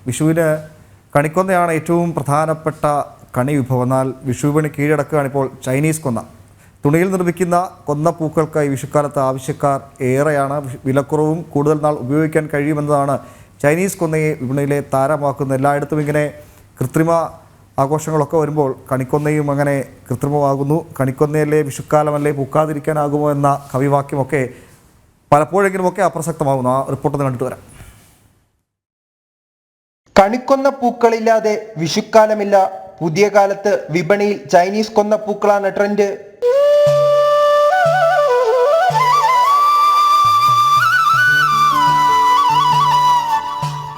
വിഷുവിന് കണിക്കൊന്നയാണ് ഏറ്റവും പ്രധാനപ്പെട്ട കണി വിഭവം. എന്നാൽ വിഷുവിപണി കീഴടക്കുകയാണ് ഇപ്പോൾ ചൈനീസ് കൊന്ന. തുണിയിൽ നിർമ്മിക്കുന്ന കൊന്ന പൂക്കൾക്ക് ഈ വിഷുക്കാലത്ത് ആവശ്യക്കാർ ഏറെയാണ്. വിലക്കുറവും കൂടുതൽ നാൾ ഉപയോഗിക്കാൻ കഴിയുമെന്നതാണ് ചൈനീസ് കൊന്നയെ വിപണിയിലെ താരമാക്കുന്നത്. എല്ലായിടത്തും ഇങ്ങനെ കൃത്രിമ ആഘോഷങ്ങളൊക്കെ വരുമ്പോൾ കണിക്കൊന്നയും അങ്ങനെ കൃത്രിമമാകുന്നു. കണിക്കൊന്നയല്ലേ വിഷുക്കാലമല്ലേ പൂക്കാതിരിക്കാനാകുമോ എന്ന കവിവാക്യമൊക്കെ പലപ്പോഴെങ്കിലുമൊക്കെ അപ്രസക്തമാകുന്നു. ആ റിപ്പോർട്ട് കണ്ടിട്ട് വരാം. കണിക്കൊന്ന പൂക്കളില്ലാതെ വിഷുക്കാലമില്ല. പുതിയ കാലത്ത് വിപണിയിൽ ചൈനീസ് കൊന്ന പൂക്കളാണ് ട്രെൻഡ്.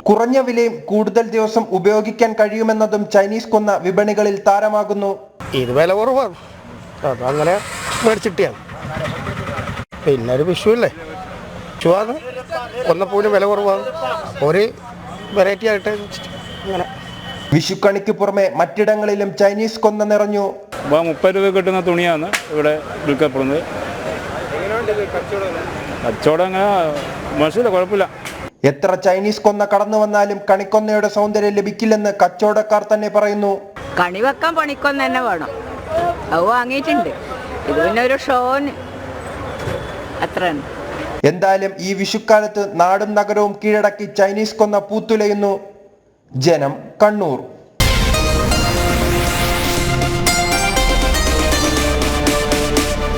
കുറഞ്ഞ വിലയും കൂടുതൽ ദിവസം ഉപയോഗിക്കാൻ കഴിയുമെന്നതും ചൈനീസ് കൊന്ന വിപണികളിൽ താരമാകുന്നു. ഇത് വില കുറവാണ്, അതങ്ങനെ മേടിച്ചിട്ടാണ്. പിന്നെ ഒരു വിഷുവല്ലേ, വിഷുവാണ് കൊന്നപ്പൂവിന് വില കുറവാണ്, ഒരു വെറൈറ്റി ആയിട്ട് അങ്ങനെ. വിഷുക്കണിക്ക് പുറമെ മറ്റിടങ്ങളിലും ചൈനീസ് കൊന്ന നിറഞ്ഞു. 30 രൂപ കിട്ടുന്ന തുണിയാണ് ഇവിടെ വിൽക്കപ്പെടുന്നത്. കച്ചവടം അങ്ങനെ മനസ്സിലായി, കുഴപ്പമില്ല. എത്ര ചൈനീസ് കൊന്ന കടന്നു വന്നാലും കണിക്കൊന്നയുടെ സൗന്ദര്യം ലഭിക്കില്ലെന്ന് കച്ചവടക്കാർ തന്നെ പറയുന്നു. കണി വെക്കാൻ പണിക്കൊന്ന തന്നെ വേണം, അത് വാങ്ങിയിട്ടുണ്ട്. ഇത് പിന്നെ ഒരു ഷോന് അത്രയാണ്. എന്തായാലും ഈ വിഷുക്കാലത്ത് നാടും നഗരവും കീഴടക്കി ചൈനീസ് കൊന്ന പൂത്തുലയുന്നു. ജനം, കണ്ണൂർ.